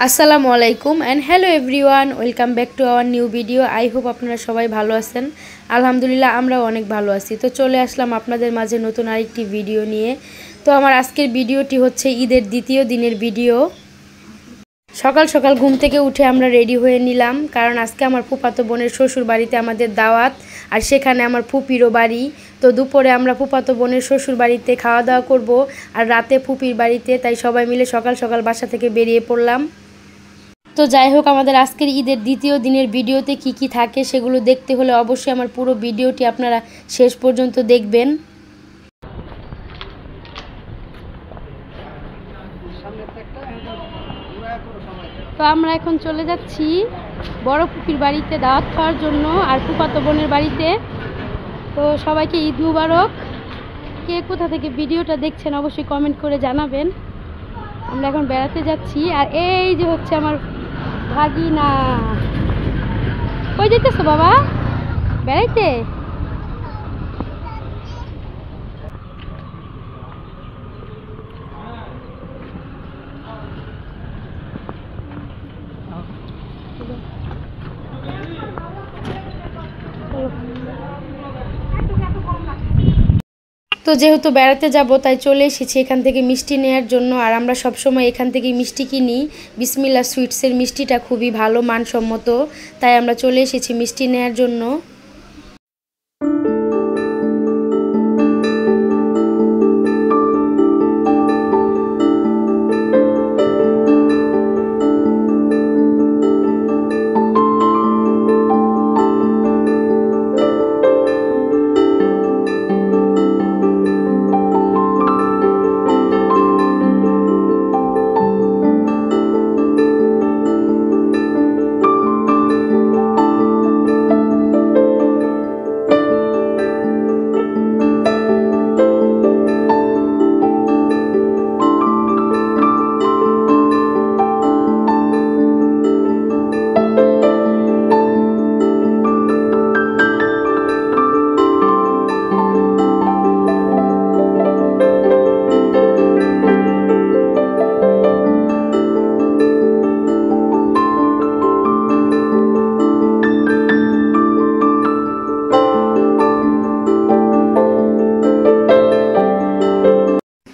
আসসালামু আলাইকুম and hello everyone, welcome back to our new video. I hope আপনারা সবাই ভালো আছেন। আলহামদুলিল্লাহ আমরাও অনেক ভালো আছি। তো চলে আসলাম আপনাদের মাঝে নতুন আরেকটি ভিডিও নিয়ে। তো আমার আজকের ভিডিওটি হচ্ছে ঈদের দ্বিতীয় দিনের ভিডিও। সকাল সকাল ঘুম থেকে উঠে আমরা রেডি হয়ে নিলাম, কারণ আজকে আমার ফুফাতো বোনের শ্বশুর বাড়িতে আমাদের দাওয়াত, আর সেখানে আমার ফুপিরও বাড়ি। তো দুপুরে আমরা ফুফাতো বোনের শ্বশুর বাড়িতে খাওয়া দাওয়া করব, আর রাতে ফুপির বাড়িতে। তাই সবাই মিলে সকাল সকাল বাসা থেকে বেরিয়ে পড়লাম। তো যাই হোক, আমাদের আজকের ঈদের দ্বিতীয় দিনের ভিডিওতে কি কি থাকে সেগুলো দেখতে হলে অবশ্যই আমার পুরো ভিডিওটি আপনারা শেষ পর্যন্ত দেখবেন। তো আমরা এখন চলে যাচ্ছি বড় ফুপির বাড়িতে দাওয়াত খাওয়ার জন্য, আর ফুফাতো বোনের বাড়িতে। তো সবাইকে ঈদ মুবারক। কে কোথা থেকে ভিডিওটা দেখছেন অবশ্যই কমেন্ট করে জানাবেন। আমরা এখন বেড়াতে যাচ্ছি, আর এই যে হচ্ছে আমার ভাগিনা। কই যেতেছো বাবা? বেড়াইতে? তো যেহেতু বেড়াতে যাব তাই চলে এসেছি এখান থেকে মিষ্টি নেওয়ার জন্য। আর আমরা সবসময় এখান থেকে মিষ্টি কিনি। বিসমিল্লাহ সুইটসের মিষ্টিটা খুবই ভালো মানসম্মত, তাই আমরা চলে এসেছি মিষ্টি নেওয়ার জন্য।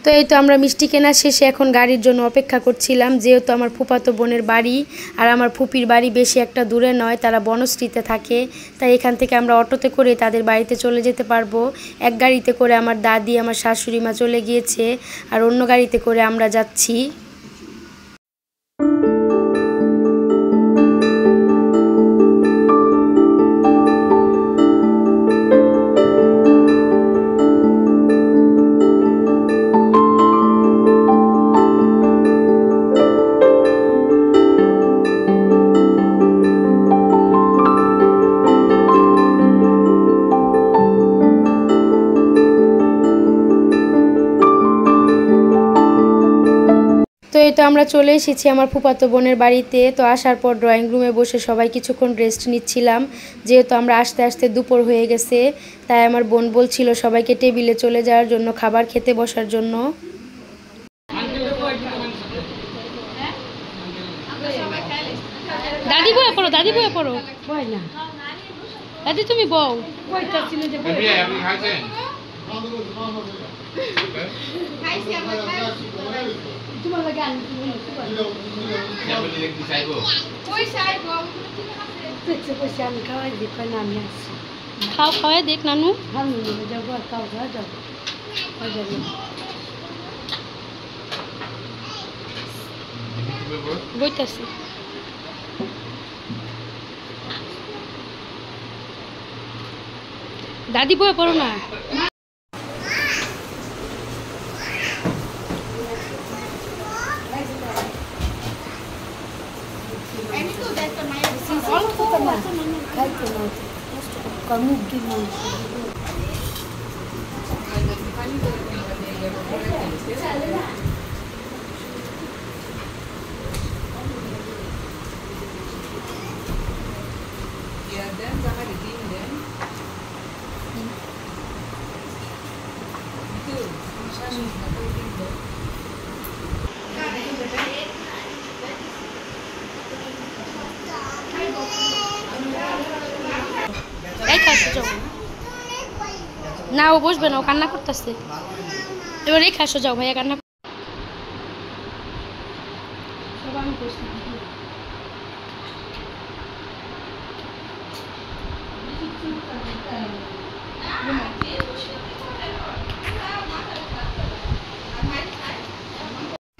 তো এই তো আমরা মিষ্টি কেনা শেষে এখন গাড়ির জন্য অপেক্ষা করছিলাম। যেহেতু আমার ফুফাতো বোনের বাড়ি আর আমার ফুপির বাড়ি বেশি একটা দূরে নয়, তারা বনশ্রীতে থাকে, তাই এখান থেকে আমরা অটোতে করে তাদের বাড়িতে চলে যেতে পারবো। এক গাড়িতে করে আমার দাদি আমার শাশুড়ি মা চলে গিয়েছে, আর অন্য গাড়িতে করে আমরা যাচ্ছি। তো এই তো আমরা চলে এসেছি আমার ফুফাতো বোনের বাড়িতে। তো আসার পর ড্রয়িং রুমে বসে সবাই কিছুক্ষণ রেস্ট নিচ্ছিলাম। যেহেতু আমরা আস্তে আস্তে দুপুর হয়ে গেছে, তাই আমার বোন বলছিল সবাইকে টেবিলে চলে যাওয়ার জন্য, খাবার খেতে বসার জন্য। দাদি বয়ে পড়ো, দাদি বয়ে পড়ো। না দাদি তুমি বউ। খাও, খাওয়াই দেখ নানু। বইতেছি। দাদি বয়ে পড়ো না। যাও না, ও বসবে না, ও কান্না করতেছে। এবার রেখে আসো, যাও ভাইয়া কান্না।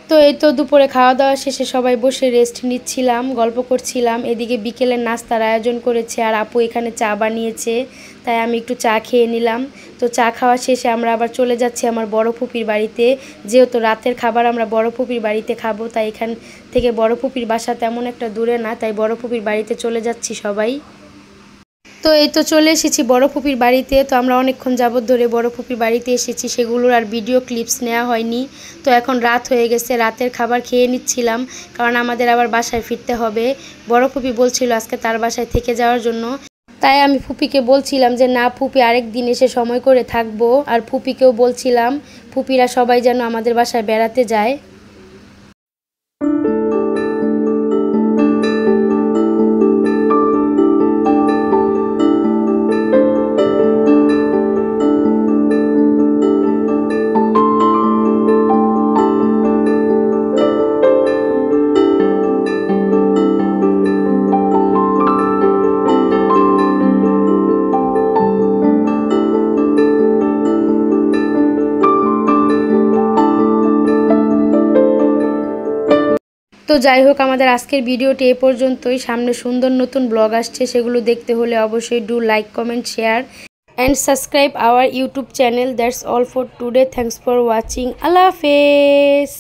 তো এই তো দুপুরে খাওয়া দাওয়া শেষে সবাই বসে রেস্ট নিচ্ছিলাম, গল্প করছিলাম। এদিকে বিকেলের নাস্তার আয়োজন করেছে আর আপু এখানে চা বানিয়েছে, তাই আমি একটু চা খেয়ে নিলাম। তো চা খাওয়া শেষে আমরা আবার চলে যাচ্ছি আমার বড় ফুপির বাড়িতে। যেহেতু রাতের খাবার আমরা বড় ফুপির বাড়িতে খাবো, তাই এখান থেকে বড় ফুপির বাসা তেমন একটা দূরে না, তাই বড় ফুপির বাড়িতে চলে যাচ্ছি সবাই। তো এই তো চলে এসেছি বড় ফুপির বাড়িতে। তো আমরা অনেকক্ষণ যাবত ধরে বড় ফুপির বাড়িতে এসেছি, সেগুলোর আর ভিডিও ক্লিপস নেওয়া হয়নি। তো এখন রাত হয়ে গেছে, রাতের খাবার খেয়ে নিচ্ছিলাম, কারণ আমাদের আবার বাসায় ফিরতে হবে। বড় ফুপি বলছিল আজকে তার বাসায় থেকে যাওয়ার জন্য, তাই আমি ফুপিকে বলছিলাম যে না ফুপি, আরেক দিন এসে সময় করে থাকবো। আর ফুপিকেও বলছিলাম ফুপিরা সবাই যেন আমাদের বাসায় বেড়াতে যায়। তো যাই হোক, আমাদের আজকের ভিডিওটি এ পর্যন্তই। সামনে সুন্দর নতুন ব্লগ আসছে, সেগুলো দেখতে হলে অবশ্যই do like, comment, share and subscribe our YouTube channel. That's all for today. Thanks for watching. আল্লাহ হাফেজ।